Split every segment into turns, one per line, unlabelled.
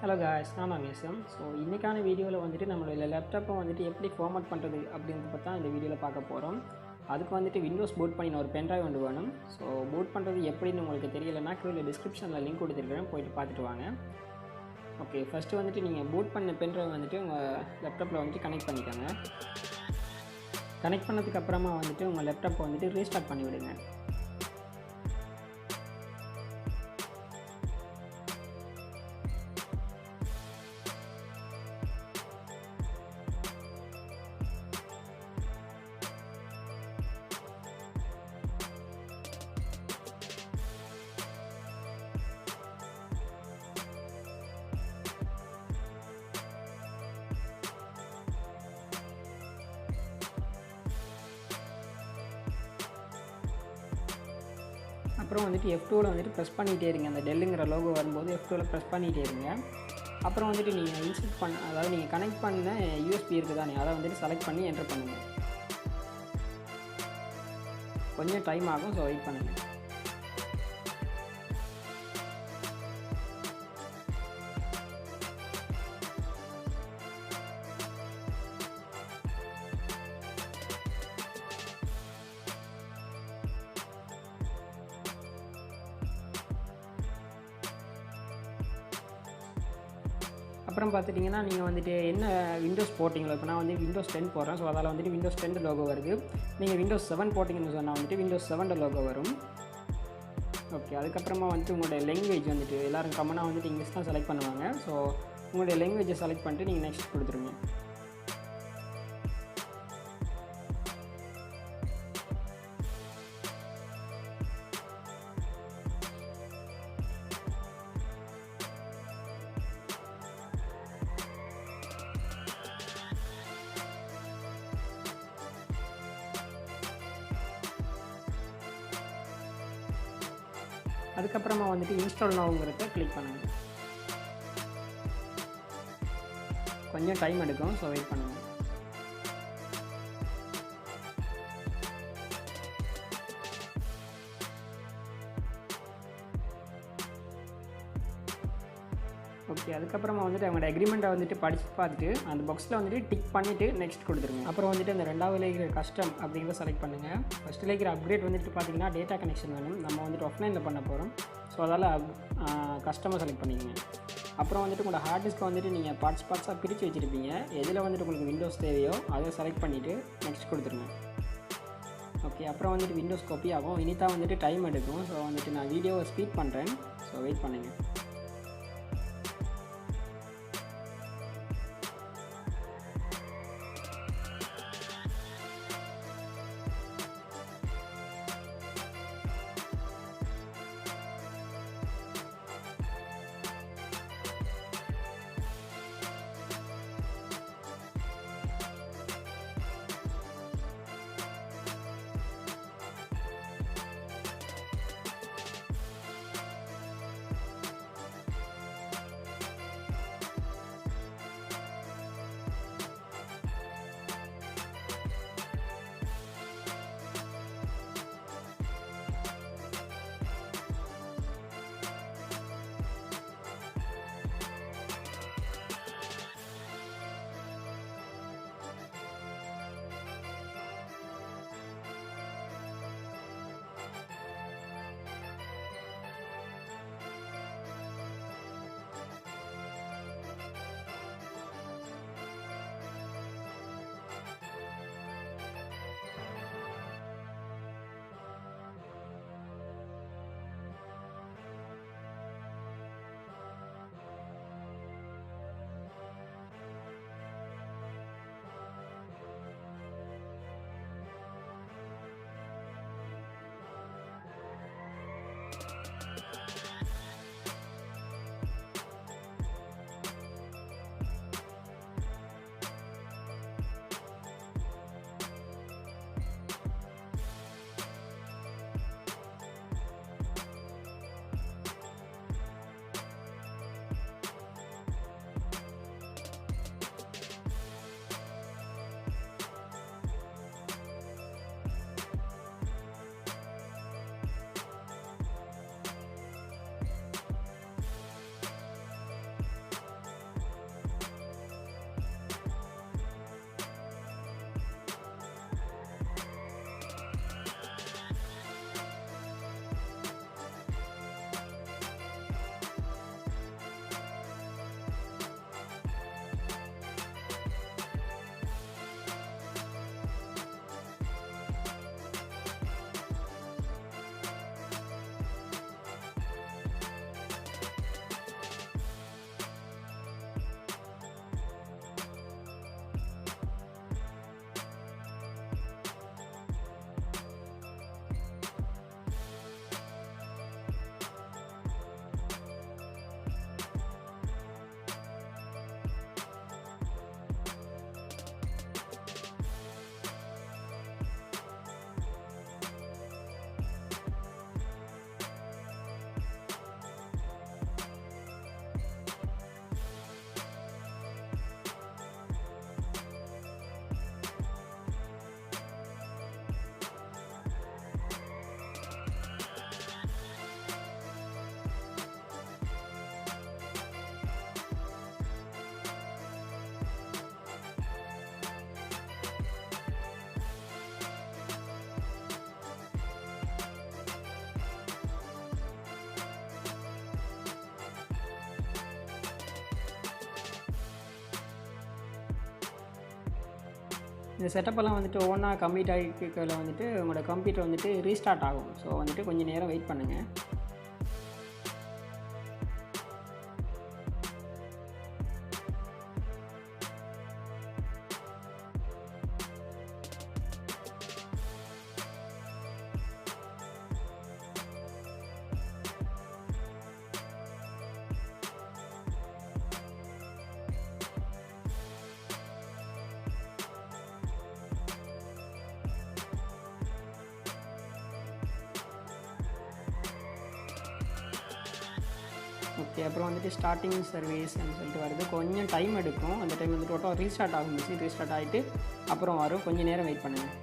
Hello guys, நான் Ethum. So இன்றைக்கான வீடியோவில் வந்துட்டு நம்மளோட லேப்டாப்பை வந்துட்டு எப்படி ஃபார்மேட் பண்ணுறது அப்படின்றத பற்றி தான் இந்த வீடியோவில் பார்க்க போகிறோம். அதுக்கு வந்துட்டு விண்டோஸ் பூட் பண்ணி ஒரு பென்ட்ரைவ் ஒன்று வேணும். ஸோ பூட் பண்ணுறது எப்படின்னு உங்களுக்கு தெரியலைன்னா கீழே டிஸ்கிரிப்ஷனில் லிங்க் கொடுத்துருக்கேன், போயிட்டு பார்த்துட்டு வாங்க. ஓகே, ஃபஸ்ட்டு வந்துட்டு நீங்கள் பூட் பண்ண பென்ட்ரைவ் வந்துட்டு உங்கள் லேப்டாப்பில் வந்துட்டு கனெக்ட் பண்ணிக்கோங்க. கனெக்ட் பண்ணதுக்கு அப்புறமா வந்துட்டு உங்கள் லேப்டாப்பை வந்துட்டு ரீஸ்டார்ட் பண்ணி விடுங்க. அப்புறம் வந்துட்டு F2வில் வந்துட்டு ப்ரெஸ் பண்ணிகிட்டே இருங்க. அந்த டெல்லுங்கிற லோகோ வரும்போது F2வில் ப்ரெஸ் பண்ணிகிட்டே இருங்க. அப்புறம் வந்துட்டு நீங்கள் இன்சர்ட் அதாவது நீங்கள் கனெக்ட் பண்ண யூஎஸ்பி இருக்குது தானே, அதை வந்துட்டு செலக்ட் பண்ணி என்டர் பண்ணுங்கள். கொஞ்சம் டைம் ஆகும், ஸோ வெயிட் பண்ணுங்கள். அப்புறம் பார்த்துட்டிங்கன்னா நீங்கள் வந்துட்டு என்ன விண்டோஸ் போட்டிங்களோ, இப்போ நான் வந்து விண்டோஸ் 10 போடுறேன். ஸோ அதில் வந்துட்டு விண்டோஸ் 10 லோகோ வருது. நீங்கள் விண்டோஸ் 7 போட்டிங்கன்னு சொன்னால் வந்துட்டு விண்டோஸ் 7 லோகோ வரும். ஓகே, அதுக்கப்புறமா வந்துட்டு உங்களுடைய லாங்குவேஜ் வந்துட்டு எல்லோரும் காமனாக வந்துட்டு இங்கிலீஷ் தான் செலக்ட் பண்ணுவாங்க. ஸோ உங்களுடைய லாங்குவேஜை செலக்ட் பண்ணிட்டு நீங்கள் நெக்ஸ்ட் கொடுத்துருங்க. அதுக்கப்புறமா வந்துட்டு இன்ஸ்டால் நவுங்கிறத கிளிக் பண்ணுங்கள். கொஞ்சம் டைம் எடுக்கும், ஸோ வெயிட் பண்ணுங்கள். ஓகே, அதுக்கப்புறமா வந்துட்டு அவங்களோட அக்ரிமெண்ட்டை வந்துட்டு படித்து பார்த்துட்டு அந்த பாக்ஸில் வந்துட்டு டிக் பண்ணிவிட்டு நெக்ஸ்ட் கொடுத்துருங்க. அப்புறம் வந்துட்டு அந்த ரெண்டாவது இருக்கிற கஸ்டம் அப்படிங்கிறத செலக்ட் பண்ணுங்கள். ஃபஸ்ட்டில் இருக்கிற அப்கிரேட் வந்துட்டு பார்த்தீங்கன்னா டேட்டா கனெக்ஷன் வேணும். நம்ம வந்துட்டு ஆஃப்லைனில் பண்ண போகிறோம். ஸோ அதால் கஸ்டமாக செலக்ட் பண்ணிக்கோங்க. அப்புறம் வந்துட்டு உங்களோட ஹார்ட் டிஸ்க்கை வந்துட்டு நீங்கள் பார்ட்ஸாக பிரித்து வச்சுருப்பீங்க. எதில் வந்துட்டு உங்களுக்கு விண்டோஸ் தேவையோ அதை செலக்ட் பண்ணிவிட்டு நெக்ஸ்ட் கொடுத்துருங்க. ஓகே, அப்புறம் வந்துட்டு விண்டோஸ் காப்பி ஆகும். இனிதான் வந்துட்டு டைம் எடுக்கும். ஸோ வந்துட்டு நான் வீடியோவை ஸ்பீட் பண்ணுறேன். ஸோ வெயிட் பண்ணுங்கள். இந்த செட்டப்பெல்லாம் வந்துட்டு ஒவ்வொன்றா கம்ப்ளீட் ஆகிக்கல வந்துட்டு உங்களோட கம்ப்யூட்டர் வந்துட்டு ரீஸ்டார்ட் ஆகும். ஸோ வந்துட்டு கொஞ்சம் நேரம் வெயிட் பண்ணுங்கள். ஓகே, அப்புறம் வந்துட்டு ஸ்டார்டிங் சர்வீஸ் அப்படின்னு சொல்லிட்டு வருது. கொஞ்சம் டைம் எடுக்கும். அந்த டைம் வந்துட்டு டோட்டல் ரீஸ்டார்ட் ஆகும். மிஷின் ரீஸ்டார்ட் ஆகிட்டு அப்புறம் வரும். கொஞ்சம் நேரம் வெயிட் பண்ணுங்கள்.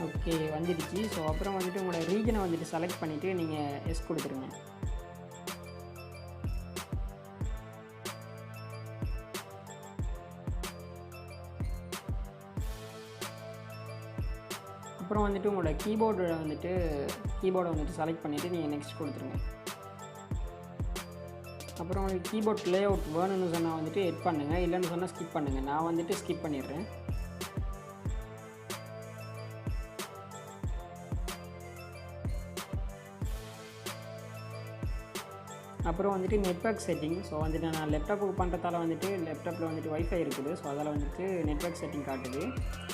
ஓகே, வந்துடுச்சு. ஸோ அப்புறம் வந்துட்டு உங்களோட ரீஜனை வந்துட்டு செலக்ட் பண்ணிவிட்டு நீங்கள் எஸ் கொடுத்துருங்க. அப்புறம் வந்துட்டு உங்களோட கீபோர்டை வந்துட்டு செலக்ட் பண்ணிவிட்டு நீங்கள் நெக்ஸ்ட் கொடுத்துருங்க. அப்புறம் உங்களுக்கு கீபோர்ட் லே அவுட் வேணும்னு சொன்னால் வந்துட்டு எட் பண்ணுங்கள், இல்லைன்னு சொன்னால் ஸ்கிப் பண்ணுங்கள். நான் வந்துட்டு ஸ்கிப் பண்ணிடுறேன். அப்புறம் வந்துட்டு நெட்வொர்க் செட்டிங். ஸோ வந்துட்டு நான் லேப்டாப்புக்கு பண்ணுறதால வந்துட்டு லேப்டாப்பில் வந்துட்டு வைஃபை இருக்குது. ஸோ அதில் வந்துட்டு நெட்வொர்க் செட்டிங் காட்டுது.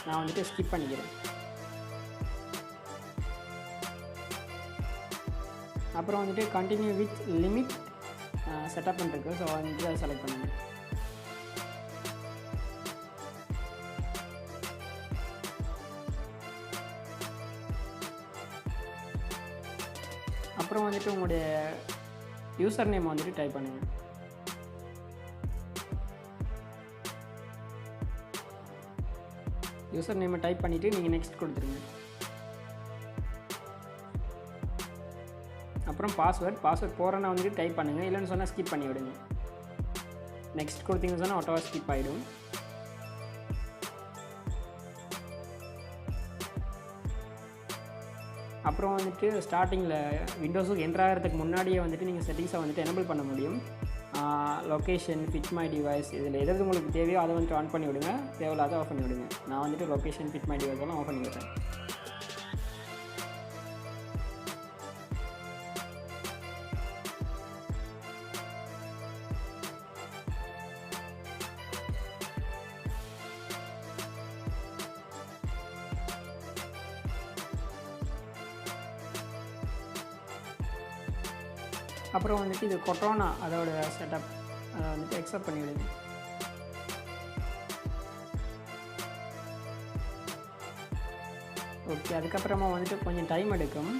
நான் வந்துட்டு ஸ்கிப் பண்ணிக்கிறேன். அப்புறம் வந்துட்டு கண்டினியூ வித் லிமிட் செட்டப் பண்ணிருக்கு. ஸோ வந்துட்டு அதை செலக்ட் பண்ணுங்கள். அப்புறம் வந்துட்டு உங்களுடைய யூசர் நேம் வந்துட்டு டைப் பண்ணுங்கள். யூசர் நேமை டைப் பண்ணிவிட்டு நீங்கள் நெக்ஸ்ட் கொடுத்துருங்க. அப்புறம் பாஸ்வேர்ட் போகிறேன்னா வந்துட்டு டைப் பண்ணுங்கள், இல்லைன்னு சொன்னால் ஸ்கிப் பண்ணி விடுங்க. நெக்ஸ்ட் கொடுத்தீங்கன்னு சொன்னால் ஆட்டோவாக ஸ்கிப் ஆகிடும். அப்புறம் வந்துட்டு ஸ்டார்டிங்கில் விண்டோஸுக்கு என்ட்ரு ஆகிறதுக்கு முன்னாடியே வந்துட்டு நீங்கள் செட்டிங்ஸை வந்துட்டு எனபிள் பண்ண முடியும். லொக்கேஷன், ஃபிட் மை டிவைஸ், இதில் எது உங்களுக்கு தேவையோ அதை வந்துட்டு ஆன் பண்ணி விடுங்க, தேவையில்லாத ஆஃப் பண்ணி விடுங்க. நான் வந்துட்டு லொக்கேஷன், ஃபிட் மை டிவைஸ் எல்லாம் ஆஃப் பண்ணி விடுறேன். அப்புறம் வந்துட்டு இது கொட்டோனா அதோட செட்டப் அதை வந்துட்டு எக்ஸப்ட் பண்ணிவிடுங்க. ஓகே, அதுக்கப்புறமா வந்துட்டு கொஞ்சம் டைம் எடுக்கும்.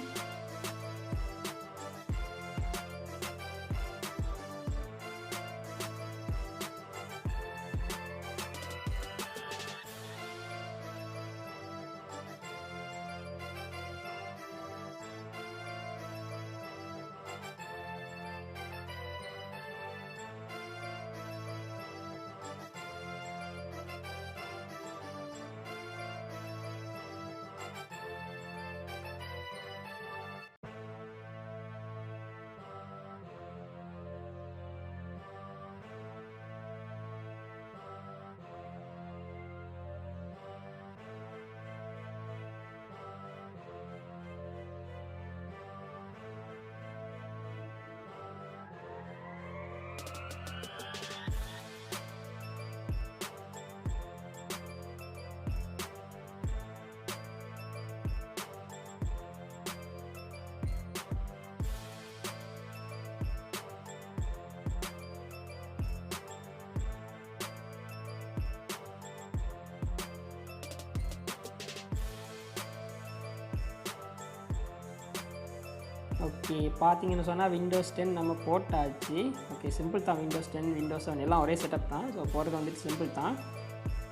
ஓகே, பார்த்தீங்கன்னு சொன்னால் விண்டோஸ் 10 நம்ம போட்டாச்சு. ஓகே, சிம்பிள் தான். விண்டோஸ் 10 விண்டோஸ் 7 எல்லாம் ஒரே செட்டப் தான். ஸோ போகிறது வந்துட்டு சிம்பிள் தான்.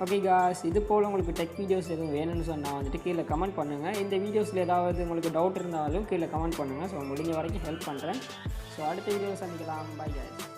ஓகே காய்ஸ், இது போல் உங்களுக்கு டெக் வீடியோஸ் எதுவும் வேணும்னு சொன்னால் வந்துட்டு கீழே கமெண்ட் பண்ணுங்கள். இந்த வீடியோஸில் ஏதாவது உங்களுக்கு டவுட் இருந்தாலும் கீழே கமெண்ட் பண்ணுங்கள். ஸோ முடிஞ்ச வரைக்கும் ஹெல்ப் பண்ணுறேன். ஸோ அடுத்த வீடியோவில் சந்திக்கலாம். By guys.